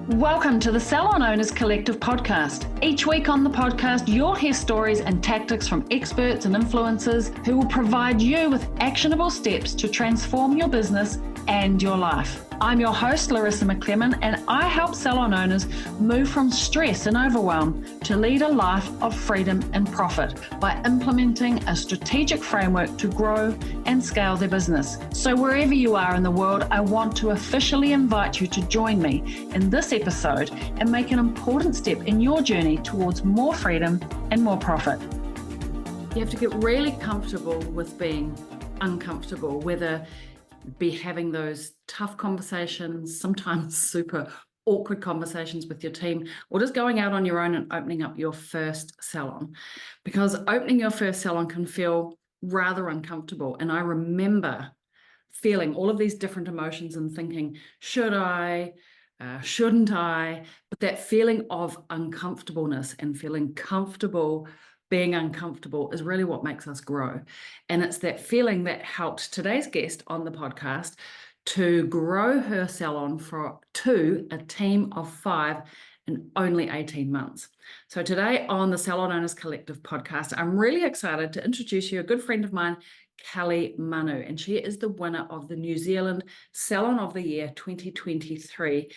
Welcome to the Salon Owners Collective Podcast. Each week on the podcast, you'll hear stories and tactics from experts and influencers who will provide you with actionable steps to transform your business and your life. I'm your host, Larissa McClellan, and I help salon owners move from stress and overwhelm to lead a life of freedom and profit by implementing a strategic framework to grow and scale their business. So wherever you are in the world, I want to officially invite you to join me in this episode and make an important step in your journey towards more freedom and more profit. You have to get really comfortable with being uncomfortable, whether be having those tough conversations, sometimes super awkward conversations with your team, or just going out on your own and opening up your first salon. Because opening your first salon can feel rather uncomfortable. And I remember feeling all of these different emotions and thinking, should I, shouldn't I? But that feeling of uncomfortableness and feeling comfortable being uncomfortable is really what makes us grow. And it's that feeling that helped today's guest on the podcast to grow her salon to a team of 5 in only 18 months. So today on the Salon Owners Collective Podcast, I'm really excited to introduce you a good friend of mine, Kelly Manu, and she is the winner of the New Zealand Salon of the Year 2023.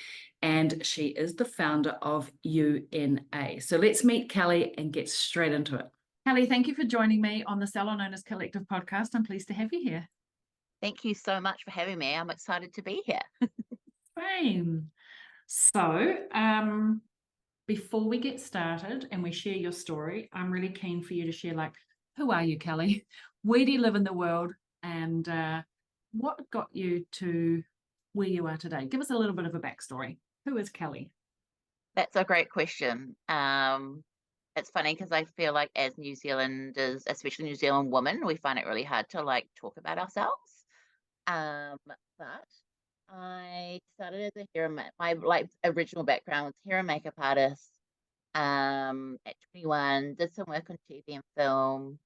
And she is the founder of UNA. So let's meet Kelly and get straight into it. Kelly, thank you for joining me on the Salon Owners Collective Podcast. I'm pleased to have you here. Thank you so much for having me. I'm excited to be here. Same. So before we get started and we share your story, I'm really keen for you to share, who are you, Kelly? Where do you live in the world? And what got you to where you are today? Give us a little bit of a backstory. Who is Kelly? That's a great question. It's funny because I feel like as New Zealanders, especially New Zealand women, we find it really hard to talk about ourselves. But I started as a hair my original background was hair and makeup artist. At 21, did some work on TV and film.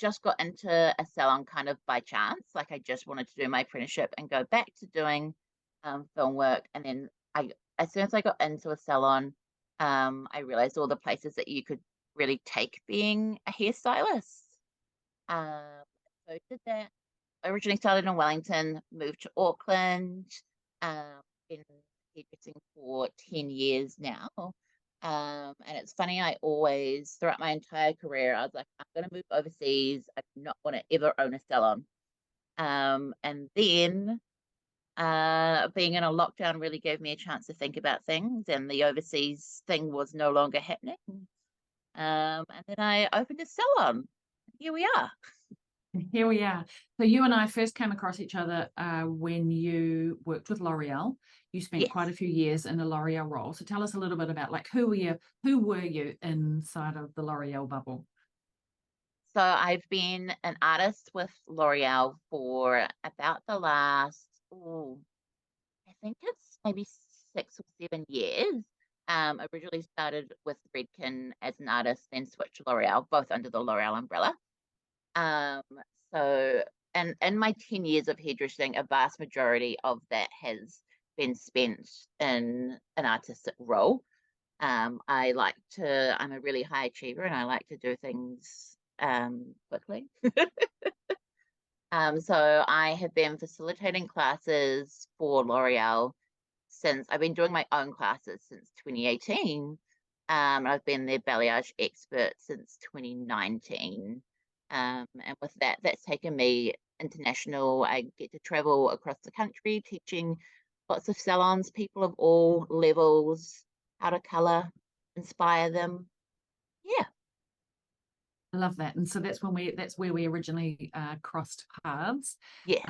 Just got into a salon kind of by chance. I just wanted to do my apprenticeship and go back to doing film work. And then as soon as I got into a salon, I realized all the places that you could really take being a hairstylist. So did that. I originally started in Wellington, moved to Auckland, been hairdressing for 10 years now. And it's funny, I always, throughout my entire career, I was like, I'm going to move overseas. I do not want to ever own a salon. And then being in a lockdown really gave me a chance to think about things, and the overseas thing was no longer happening. And then I opened a salon. Here we are. Here we are. So you and I first came across each other when you worked with L'Oreal. You spent quite a few years in a L'Oreal role. So tell us a little bit about who were you inside of the L'Oreal bubble? So I've been an artist with L'Oreal for about the last, I think it's maybe 6 or 7 years. Originally started with Redken as an artist, then switched to L'Oreal, both under the L'Oreal umbrella. And in my 10 years of hairdressing, a vast majority of that has been spent in an artistic role. I'm a really high achiever, and I like to do things quickly. So I have been facilitating classes for L'Oreal since I've been doing my own classes since 2018. I've been their balayage expert since 2019. And with that, that's taken me international. I get to travel across the country teaching lots of salons, people of all levels, how to color, inspire them. Yeah. I love that. And so that's where we originally crossed paths. Yes.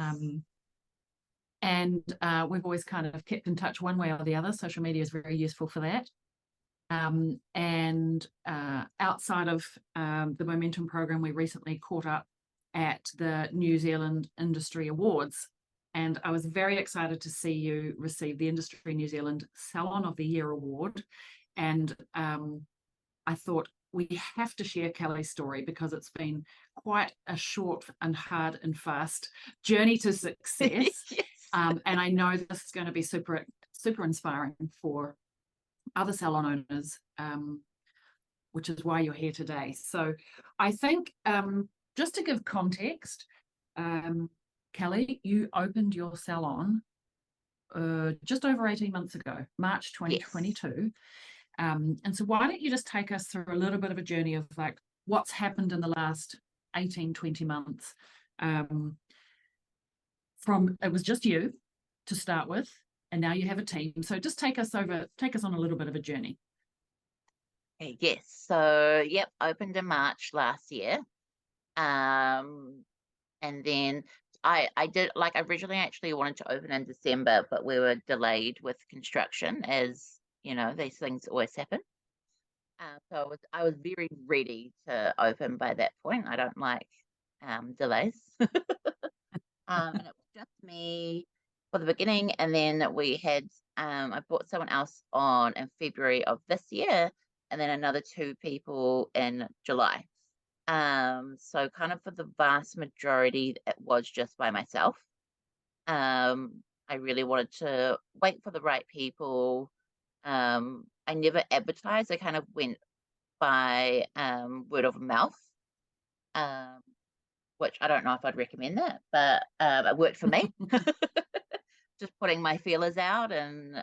And we've always kind of kept in touch one way or the other. Social media is very useful for that. And outside of the Momentum program, we recently caught up at the New Zealand Industry Awards. And I was very excited to see you receive the Industry New Zealand Salon of the Year Award. And I thought we have to share Kelly's story because it's been quite a short and hard and fast journey to success. Yes. And I know this is going to be super super inspiring for other salon owners, which is why you're here today. So I think just to give context, Kelly, you opened your salon just over 18 months ago, March 2022. And so why don't you just take us through a little bit of a journey of like what's happened in the last 18, 20 months. From it was just you to start with, and now you have a team. So just take us on a little bit of a journey. Yes. So, yep, opened in March last year. And then I did, like, originally actually wanted to open in December, but we were delayed with construction, as you know, these things always happen. So I was very ready to open by that point. I don't like delays. And it was just me for the beginning, and then we had I brought someone else on in February of this year, and then another 2 people in July. So kind of for the vast majority, it was just by myself. I really wanted to wait for the right people. I never advertised. I kind of went by word of mouth. Which I don't know if I'd recommend that, but it worked for me. Just putting my feelers out, and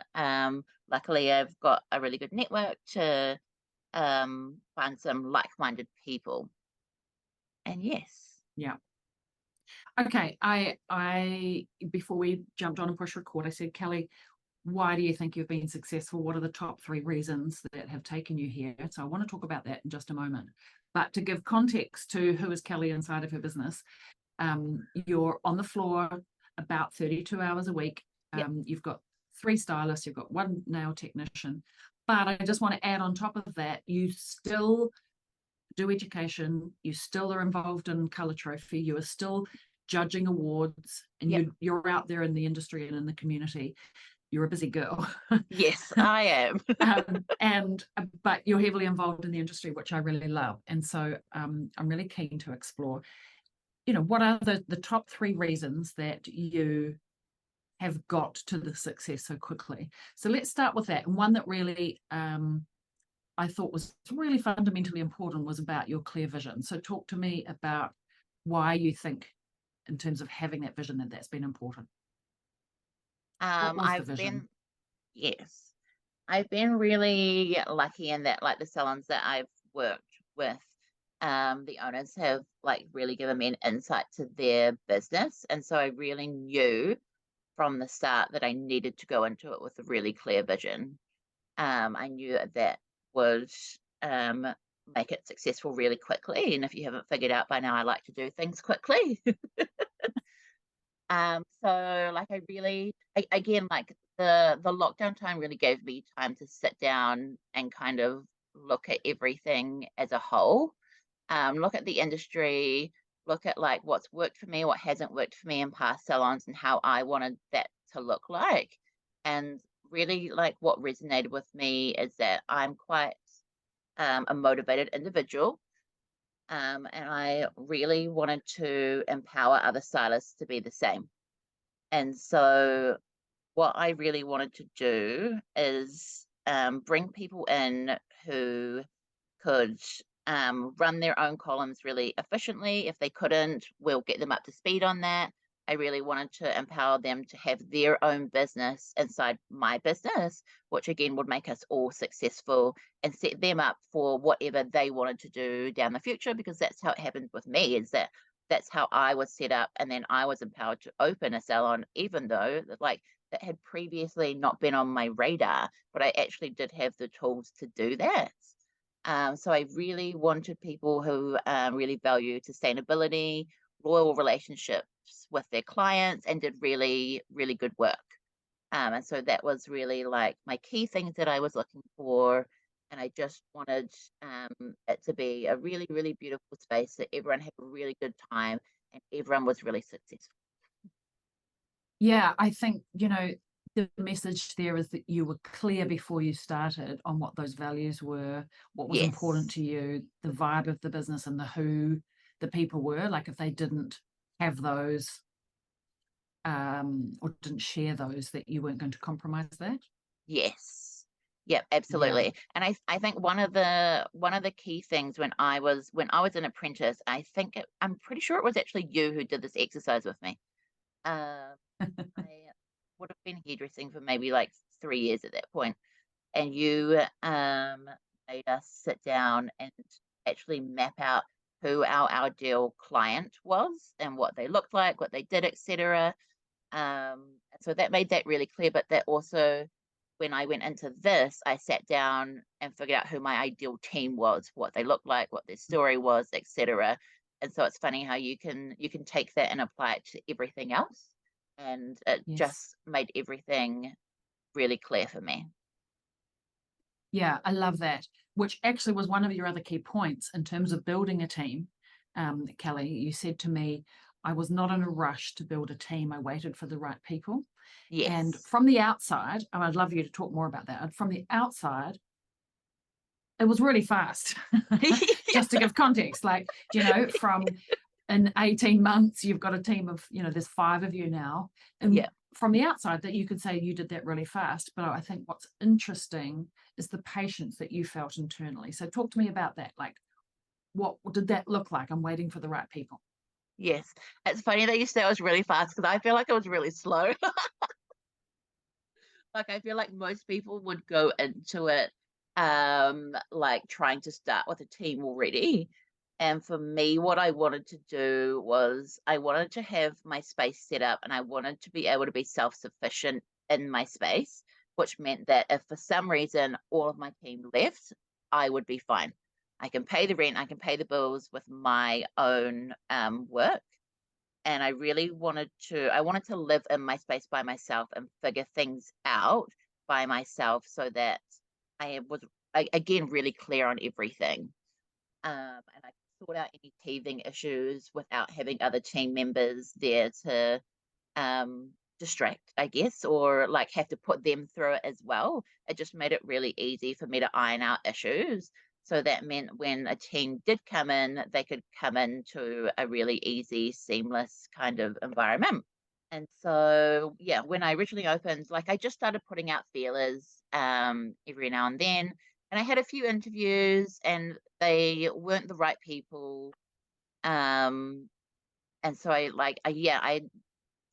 luckily I've got a really good network to find some like-minded people. And yes. Yeah. Okay. I before we jumped on and push record, I said, Kelly, why do you think you've been successful? What are the top 3 reasons that have taken you here? So I want to talk about that in just a moment. But to give context to who is Kelly inside of her business, you're on the floor about 32 hours a week. Yep. You've got 3 stylists, you've got 1 nail technician. But I just want to add on top of that, you still do education, you still are involved in Colour Trophy, you are still judging awards, and Yep. you're out there in the industry and in the community. You're a busy girl. Yes, I am. But you're heavily involved in the industry, which I really love. And so I'm really keen to explore, what are the top 3 reasons that you have got to the success so quickly? So let's start with that. And one that really I thought was really fundamentally important was about your clear vision. So talk to me about why you think, in terms of having that vision, that's been important. Yes, I've been really lucky in that, like, the salons that I've worked with, the owners have like really given me an insight to their business, and so I really knew from the start that I needed to go into it with a really clear vision. I knew that would make it successful really quickly, and if you haven't figured out by now, I like to do things quickly. So like again, like the lockdown time really gave me time to sit down and kind of look at everything as a whole, look at the industry, look at like what's worked for me, what hasn't worked for me in past salons, and how I wanted that to look like. And really, like, what resonated with me is that I'm quite a motivated individual. And I really wanted to empower other stylists to be the same. And so what I really wanted to do is bring people in who could run their own columns really efficiently. If they couldn't, we'll get them up to speed on that. I really wanted to empower them to have their own business inside my business, which again would make us all successful and set them up for whatever they wanted to do down the future, because that's how it happened with me, is that that's how I was set up, and then I was empowered to open a salon, even though like that had previously not been on my radar, but I actually did have the tools to do that. So I really wanted people who really value sustainability, loyal relationships with their clients, and did really, really good work. And so that was really like my key things that I was looking for. And I just wanted it to be a really, really beautiful space that everyone had a really good time and everyone was really successful. Yeah, I think, the message there is that you were clear before you started on what those values were, what was important to you, the vibe of the business, and who the people were. Like, if they didn't have those or didn't share those, that you weren't going to compromise that. Yes. Yep, Yeah. absolutely. And I think one of the key things when I was an apprentice, I'm pretty sure it was actually you who did this exercise with me. Um, I would have been hairdressing for maybe like 3 years at that point, and you made us sit down and actually map out who our ideal client was and what they looked like, what they did, etc. So that made that really clear. But that also, when I went into this, I sat down and figured out who my ideal team was, what they looked like, what their story was, etc. And so it's funny how you can take that and apply it to everything else, and it Yes. just made everything really clear for me. Yeah, I love that, which actually was one of your other key points in terms of building a team. Kelly, you said to me, I was not in a rush to build a team. I waited for the right people. And Yes. from the outside, and I'd love you to talk more about that. From the outside, it was really fast. Just to give context, like, from in 18 months, you've got a team of, there's 5 of you now. And Yeah. from the outside, that you could say you did that really fast. But I think what's interesting is the patience that you felt internally. So talk to me about that. Like, what did that look like? I'm waiting for the right people. Yes. It's funny that you say it was really fast because I feel like it was really slow. Like I feel like most people would go into it like trying to start with a team already. And for me, what I wanted to do was I wanted to have my space set up and I wanted to be able to be self-sufficient in my space, which meant that if for some reason all of my team left, I would be fine. I can pay the rent, I can pay the bills with my own work. And I wanted to live in my space by myself and figure things out by myself so that I was again really clear on everything. And I could sort out any teething issues without having other team members there to distract, I guess, or like have to put them through it as well. It just made it really easy for me to iron out issues. So that meant when a team did come in, they could come into a really easy, seamless kind of environment. And so, yeah, when I originally opened, like I just started putting out feelers every now and then. And I had a few interviews and they weren't the right people. Um, and so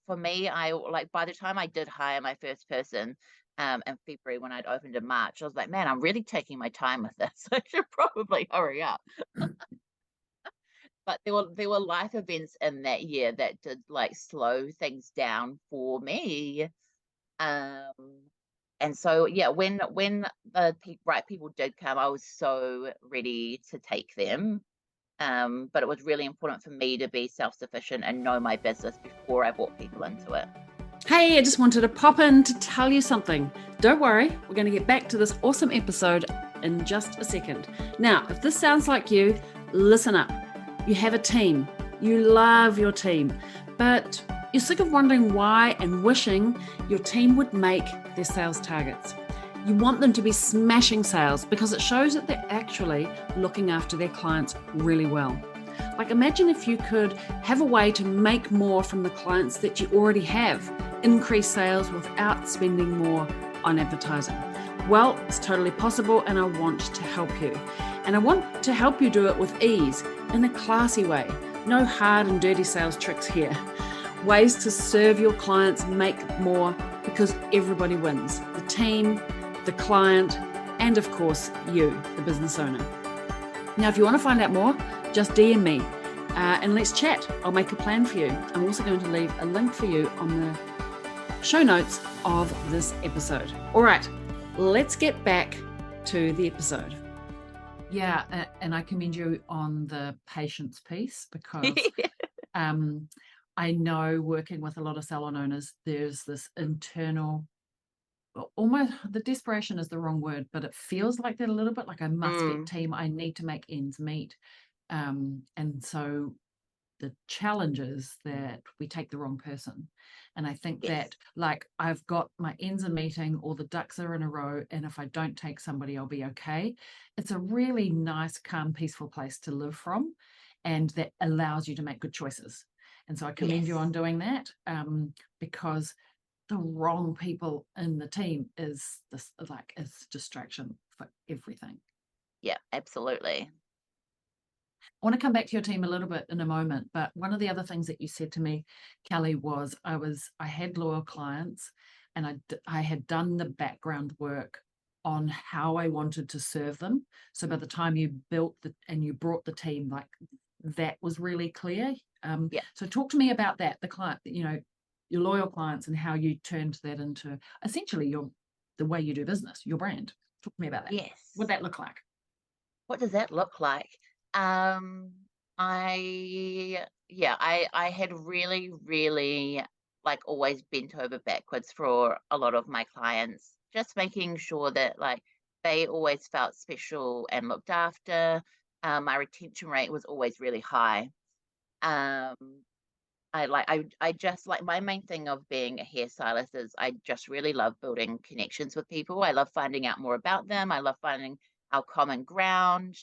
for me, I like by the time I did hire my first person in February when I'd opened in March, I was like, man, I'm really taking my time with this. I should probably hurry up. But there were life events in that year that did like slow things down for me. Um, and so yeah, when the right people did come, I was so ready to take them. But it was really important for me to be self-sufficient and know my business before I brought people into it. Hey, I just wanted to pop in to tell you something. Don't worry, we're going to get back to this awesome episode in just a second. Now, if this sounds like you, listen up. You have a team. You love your team, but you're sick of wondering why and wishing your team would make their sales targets. You want them to be smashing sales because it shows that they're actually looking after their clients really well. Like imagine if you could have a way to make more from the clients that you already have, increase sales without spending more on advertising. Well, it's totally possible and I want to help you. And I want to help you do it with ease, in a classy way. No hard and dirty sales tricks here. Ways to serve your clients, make more, because everybody wins. The team, the client, and of course, you, the business owner. Now, if you want to find out more, just DM me and let's chat. I'll make a plan for you. I'm also going to leave a link for you on the show notes of this episode. All right, let's get back to the episode. Yeah, and I commend you on the patience piece because I know working with a lot of salon owners, there's this internal, almost, the desperation is the wrong word, but it feels like that a little bit, like I must get team, I need to make ends meet. And so the challenge is that we take the wrong person. And I think that like I've got my ends are meeting, all the ducks are in a row, and if I don't take somebody, I'll be okay. It's a really nice, calm, peaceful place to live from, and that allows you to make good choices. And so I commend you on doing that because the wrong people in the team is distraction for everything. Yeah, absolutely. I want to come back to your team a little bit in a moment, but one of the other things that you said to me, Kelly, was I had loyal clients, and I had done the background work on how I wanted to serve them. So by the time you built and you brought the team, like, that was really clear. So talk to me about that, the client, your loyal clients, and how you turned that into essentially the way you do business, your brand. Talk to me about that. Yes. What'd that look like? What does that look like? I had really, really like always bent over backwards for a lot of my clients, just making sure that like they always felt special and looked after. My retention rate was always really high. I just like, my main thing of being a hairstylist is I just really love building connections with people. I love finding out more about them. I love finding our common ground.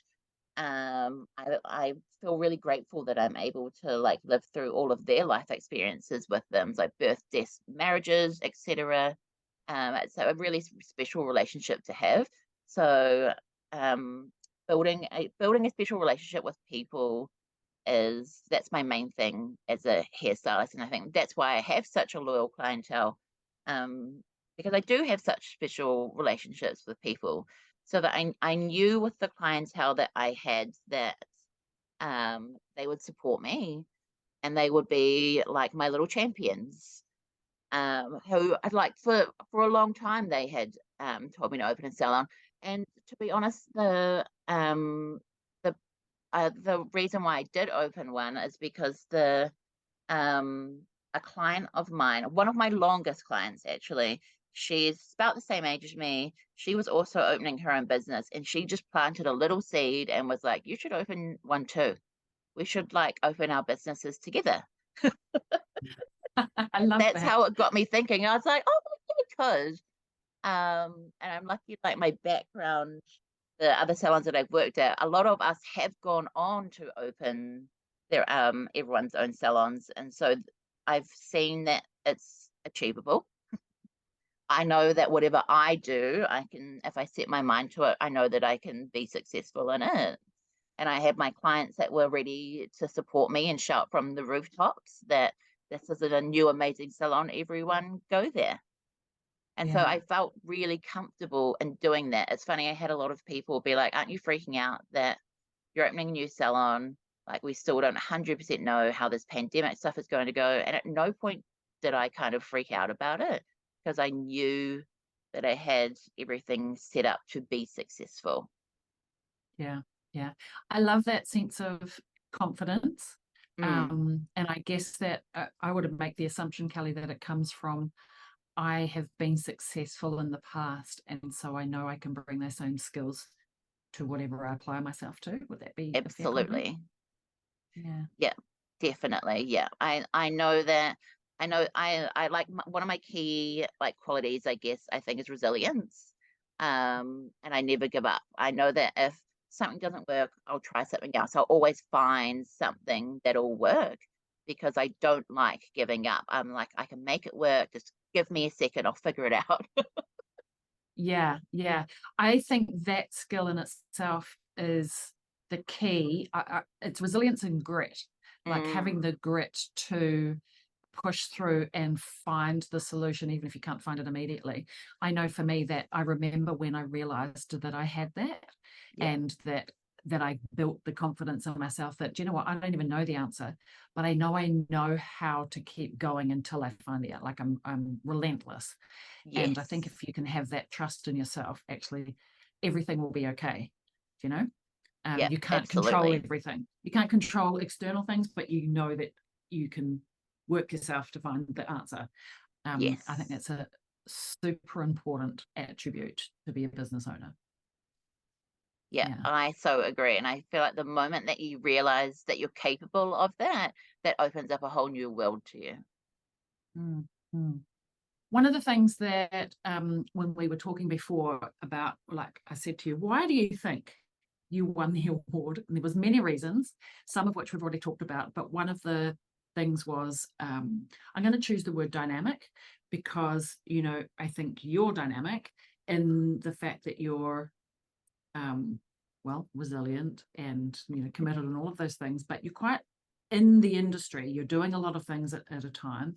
I feel really grateful that I'm able to like live through all of their life experiences with them, like birth, deaths, marriages, etc. It's a really special relationship to have. So building a special relationship with people that's my main thing as a hairstylist, and I think that's why I have such a loyal clientele, because I do have such special relationships with people. So that I knew with the clientele that I had that they would support me, and they would be like my little champions, who I'd like for a long time they had told me to open a salon. And to be honest, the reason why I did open one is because a client of mine, one of my longest clients actually, she's about the same age as me. She was also opening her own business, and she just planted a little seed and was like, "You should open one too. We should like open our businesses together." I love That's that. how it got me thinking. I was like, "Oh, yeah, because." And I'm lucky, like my background, the other salons that I've worked at, a lot of us have gone on to open their everyone's own salons, and so I've seen that it's achievable. I know that whatever I do, I can, if I set my mind to it, I know that I can be successful in it. And I had my clients that were ready to support me and shout from the rooftops that this is a new amazing salon, everyone go there. And so I felt really comfortable in doing that. It's funny, I had a lot of people be like, "Aren't you freaking out that you're opening a new salon? Like, we still don't 100% know how this pandemic stuff is going to go." And at no point did I kind of freak out about it, because I knew that I had everything set up to be successful. Yeah. I love that sense of confidence. And I guess that I would make the assumption, Kelly, that it comes from, I have been successful in the past, and so I know I can bring those same skills to whatever I apply myself to. Would that be Absolutely. Yeah, Definitely. Yeah. I know that. I like one of my key like qualities, I guess, I think, is resilience. And I never give up. I know that if something doesn't work, I'll try something else. I'll always find something that'll work, because I don't like giving up. I'm like, I can make it work. Just give me a second, I'll figure it out. Yeah. I think that skill in itself is the key. It's resilience and grit, like having the grit to push through and find the solution, even if you can't find it immediately. I know for me that I remember when I realized that I had that, and that I built the confidence in myself that, you know what, I don't even know the answer, but I know how to keep going until I find it. Like, I'm relentless. And I think if you can have that trust in yourself, actually everything will be okay. You can't control everything. You can't control external things, but you know that you can work yourself to find the answer. I think that's a super important attribute to be a business owner. Yeah, I so agree. And I feel like the moment that you realize that you're capable of that, that opens up a whole new world to you. One of the things that when we were talking before about, like I said to you, why do you think you won the award? And there was many reasons, some of which we've already talked about, but one of the things was, I'm going to choose the word dynamic, because, I think you're dynamic in the fact that you're, resilient and, committed and all of those things, but you're quite in the industry. You're doing a lot of things at a time.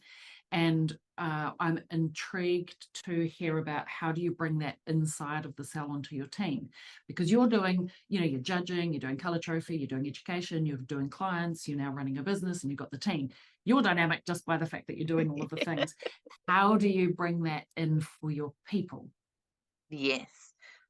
And I'm intrigued to hear about how do you bring that inside of the salon to your team, because you're doing, you're judging, you're doing color trophy, you're doing education, you're doing clients, you're now running a business, and you've got the team. You're dynamic just by the fact that you're doing all of the things. How do you bring that in for your people? Yes,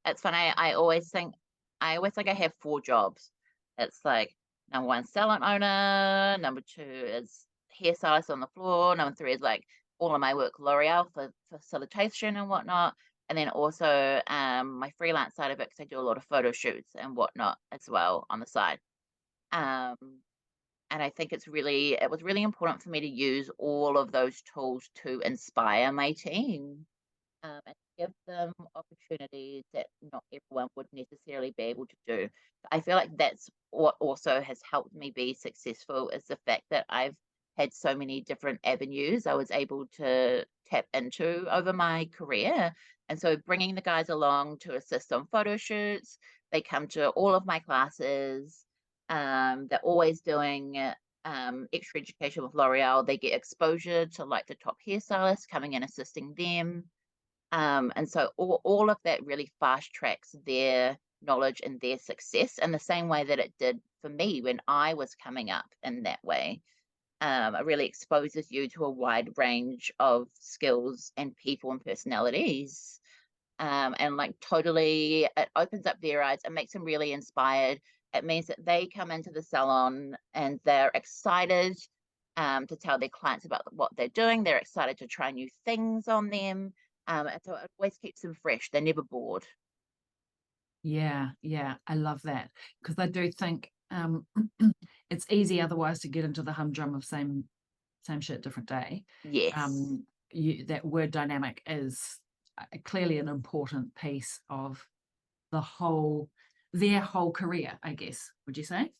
it's funny. I always think I have 4 jobs. It's like number 1, salon owner. Number 2 is hairstylist on the floor. Number 3 is like all of my work, L'Oreal for facilitation and whatnot. And then also my freelance side of it, because I do a lot of photo shoots and whatnot as well on the side. And I think it was really important for me to use all of those tools to inspire my team. And give them opportunities that not everyone would necessarily be able to do. I feel like that's what also has helped me be successful, is the fact that I've had so many different avenues I was able to tap into over my career. And so bringing the guys along to assist on photo shoots, they come to all of my classes. They're always doing extra education with L'Oreal. They get exposure to like the top hairstylists coming and assisting them. And so all of that really fast tracks their knowledge and their success in the same way that it did for me when I was coming up in that way. It really exposes you to a wide range of skills and people and personalities. And like totally, it opens up their eyes. It makes them really inspired. It means that they come into the salon and they're excited to tell their clients about what they're doing. They're excited to try new things on them. And so it always keeps them fresh. They're never bored. Yeah, I love that, because I do think it's easy otherwise to get into the humdrum of same shit, different day. Yes. That word dynamic is clearly an important piece of their whole career, I guess. Would you say?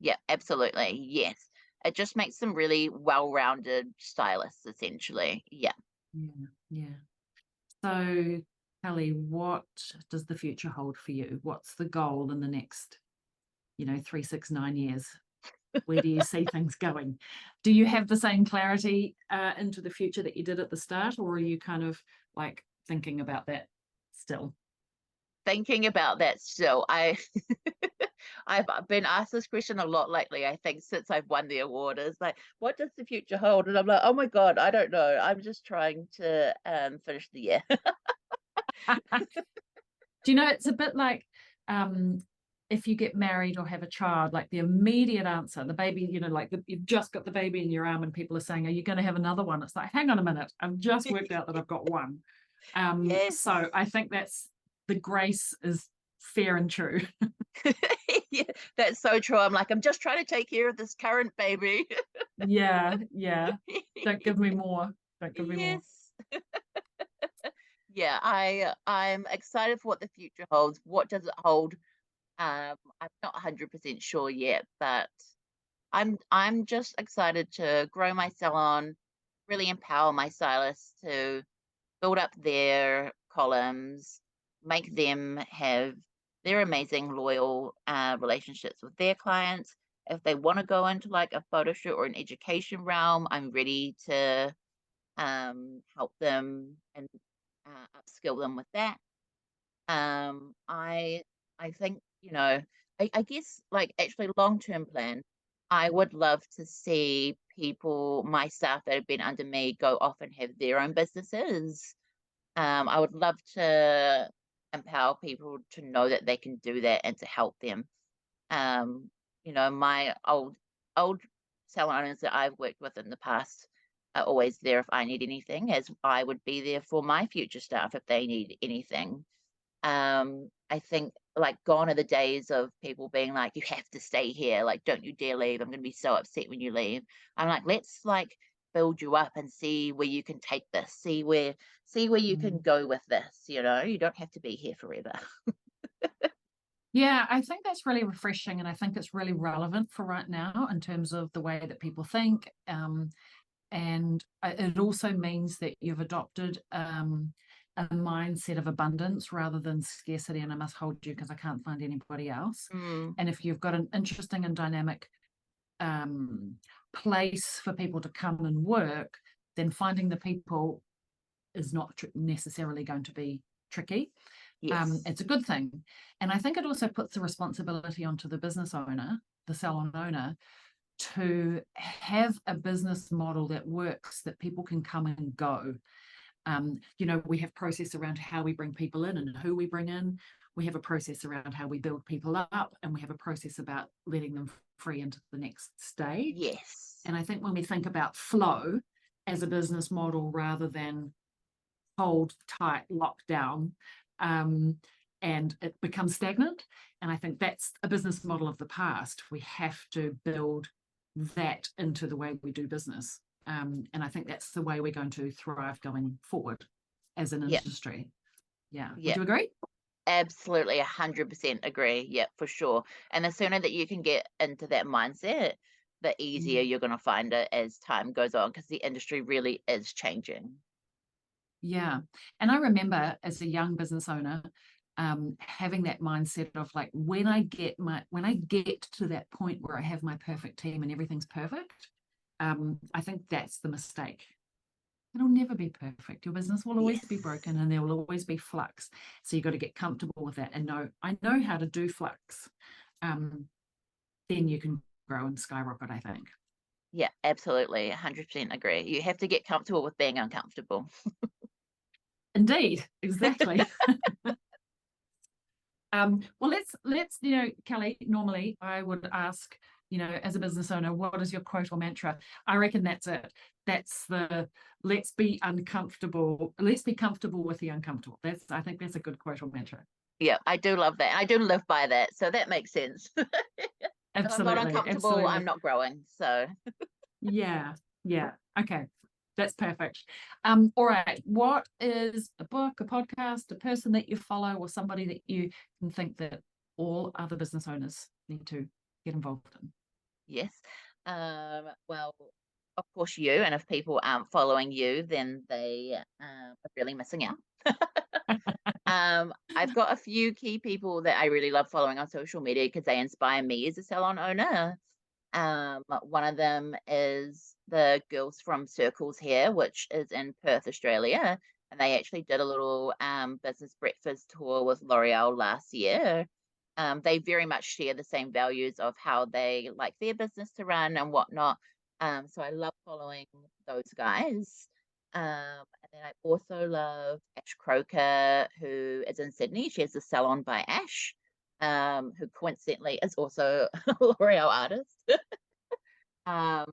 Yeah, absolutely. Yes. It just makes them really well-rounded stylists, essentially. Yeah. Yeah. So, Kelly, what does the future hold for you? What's the goal in the next, 3, 6, 9 years? Where do you see things going? Do you have the same clarity into the future that you did at the start, or are you kind of like thinking about that still? Thinking about that still. I've been asked this question a lot lately, I think, since I've won the award. Is like, what does the future hold? And I'm like, oh my God, I don't know. I'm just trying to finish the year. Do you know, it's a bit like if you get married or have a child, like the immediate answer, the baby, you've just got the baby in your arm and people are saying, are you going to have another one? It's like, hang on a minute, I've just worked out that I've got one. Yes. So I think that's the grace is fair and true. Yeah, that's so true. I'm like, I'm just trying to take care of this current baby. Yeah. Don't give me more. Don't give me more. Yes. Yeah, I'm excited for what the future holds. What does it hold? I'm not 100% sure yet, but I'm just excited to grow my salon, really empower my stylists to build up their columns, make them have their amazing loyal relationships with their clients. If they want to go into like a photo shoot or an education realm, I'm ready to help them and upskill them with that. I think, I guess like actually long-term plan, I would love to see people, my staff that have been under me, go off and have their own businesses. I would love to empower people to know that they can do that and to help them. My old salon owners that I've worked with in the past are always there if I need anything, as I would be there for my future staff if they need anything. I think like gone are the days of people being like, you have to stay here, like don't you dare leave, I'm going to be so upset when you leave. I'm like, let's like build you up and see where you can take this, see where you can go with this. You don't have to be here forever. Yeah, I think that's really refreshing, and I think it's really relevant for right now in terms of the way that people think. And it also means that you've adopted a mindset of abundance rather than scarcity, and I must hold you because I can't find anybody else. And if you've got an interesting and dynamic place for people to come and work, then finding the people is not necessarily going to be tricky. Yes. It's a good thing. And I think it also puts the responsibility onto the business owner, the salon owner, to have a business model that works, that people can come and go. We have process around how we bring people in and who we bring in. We have a process around how we build people up, and we have a process about letting them free into the next stage. Yes. And I think when we think about flow as a business model rather than hold tight, lock down, and it becomes stagnant. And I think that's a business model of the past. We have to build that into the way we do business. And I think that's the way we're going to thrive going forward as an industry. Yeah. Would you agree? Absolutely, 100% agree. Yeah, for sure. And the sooner that you can get into that mindset, the easier you're going to find it as time goes on, because the industry really is changing. Yeah. And I remember as a young business owner, having that mindset of like, when I get to that point where I have my perfect team and everything's perfect, I think that's the mistake. It'll never be perfect. Your business will always be broken, and there will always be flux. So you've got to get comfortable with that and know, I know how to do flux. Then you can grow and skyrocket, I think. Yeah, absolutely. 100% agree. You have to get comfortable with being uncomfortable. Indeed, exactly. Well, let's Kelly, normally I would ask, as a business owner, what is your quote or mantra? I reckon that's it. That's the let's be uncomfortable. Let's be comfortable with the uncomfortable. I think that's a good quote or mantra. Yeah, I do love that. I do live by that. So that makes sense. If I'm not uncomfortable, absolutely. I'm not growing. So yeah. Okay. That's perfect. All right. What is a book, a podcast, a person that you follow, or somebody that you can think that all other business owners need to get involved in? Yes. Well, of course you, and if people aren't following you, then they are really missing out. I've got a few key people that I really love following on social media because they inspire me as a salon owner. One of them is the girls from Circles Hair, which is in Perth, Australia. And they actually did a little business breakfast tour with L'Oreal last year. They very much share the same values of how they like their business to run and whatnot. So I love following those guys. And then I also love Ash Croker, who is in Sydney. She has a salon by Ash, who coincidentally is also a L'Oreal artist. Her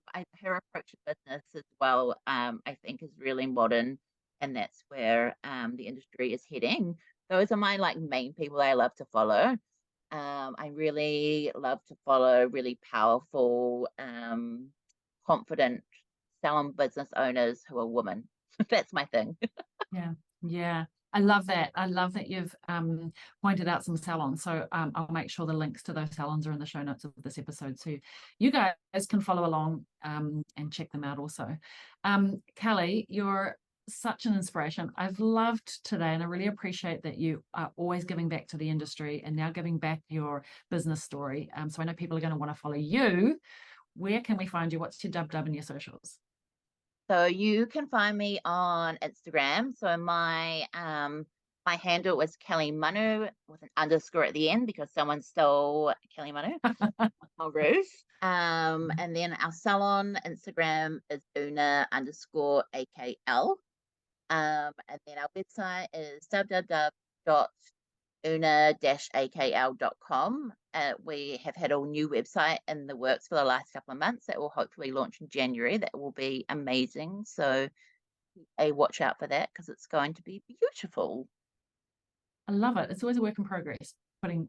approach to business as well, I think, is really modern, and that's where the industry is heading. Those are my main people I love to follow. I really love to follow really powerful, confident salon business owners who are women. That's my thing. Yeah. I love that. I love that you've pointed out some salons. So I'll make sure the links to those salons are in the show notes of this episode, so you guys can follow along and check them out also. Kelly, you're such an inspiration. I've loved today, and I really appreciate that you are always giving back to the industry and now giving back your business story. So I know people are going to want to follow you. Where can we find you? What's your dub and your socials? So you can find me on Instagram. So my handle was Kelly Manu with an underscore at the end because someone stole Kelly Manu. Ruth. And then our salon Instagram is Una_AKL. And then our website is www.una-akl.com. We have had a new website in the works for the last couple of months that will hopefully launch in January. That will be amazing. So watch out for that because it's going to be beautiful. I love it. It's always a work in progress.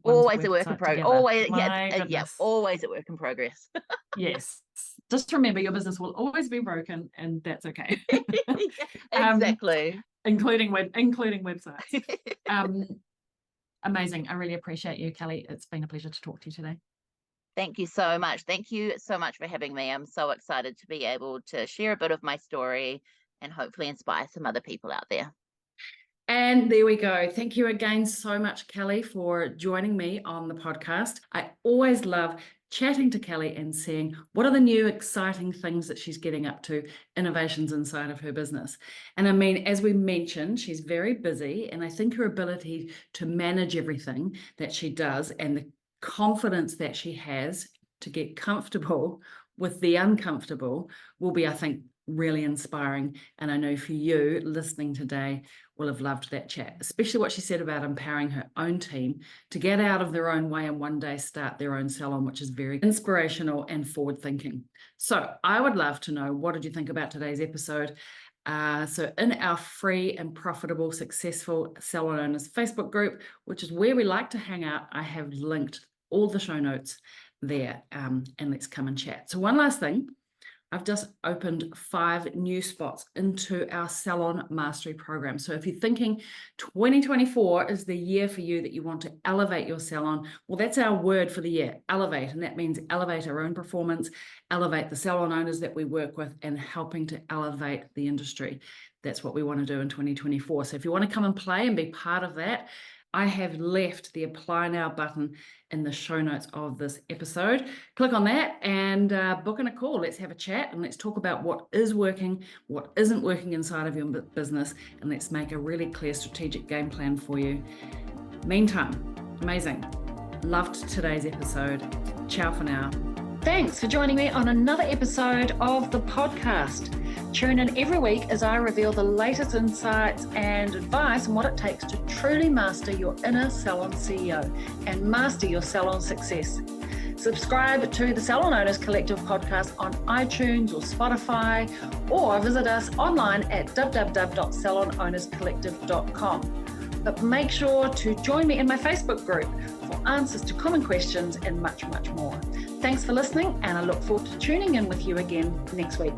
Always a work in progress. Always, always a work in progress. Yes. Just remember, your business will always be broken, and that's okay. Exactly. Including websites. Amazing. I really appreciate you, Kelly. It's been a pleasure to talk to you today. Thank you so much. Thank you so much for having me. I'm so excited to be able to share a bit of my story and hopefully inspire some other people out there. And there we go. Thank you again so much, Kelly, for joining me on the podcast. I always love chatting to Kelly and seeing what are the new exciting things that she's getting up to, innovations inside of her business. And I mean, as we mentioned, she's very busy, and I think her ability to manage everything that she does and the confidence that she has to get comfortable with the uncomfortable will be, I think, really inspiring. And I know for you listening today will have loved that chat, especially what she said about empowering her own team to get out of their own way and one day start their own salon, which is very inspirational and forward thinking. So I would love to know, what did you think about today's episode? So in our free and profitable, successful salon owners Facebook group, which is where we like to hang out, I have linked all the show notes there, and let's come and chat. So one last thing, I've just opened 5 new spots into our Salon Mastery program. So if you're thinking 2024 is the year for you that you want to elevate your salon, well, that's our word for the year, elevate. And that means elevate our own performance, elevate the salon owners that we work with, and helping to elevate the industry. That's what we want to do in 2024. So if you want to come and play and be part of that, I have left the Apply Now button in the show notes of this episode. Click on that and book in a call. Let's have a chat and let's talk about what is working, what isn't working inside of your business, and let's make a really clear strategic game plan for you. Meantime, amazing. Loved today's episode. Ciao for now. Thanks for joining me on another episode of the podcast. Tune in every week as I reveal the latest insights and advice on what it takes to truly master your inner salon CEO and master your salon success. Subscribe to the Salon Owners Collective Podcast on iTunes or Spotify, or visit us online at www.salonownerscollective.com. But make sure to join me in my Facebook group for answers to common questions and much, much more. Thanks for listening, and I look forward to tuning in with you again next week.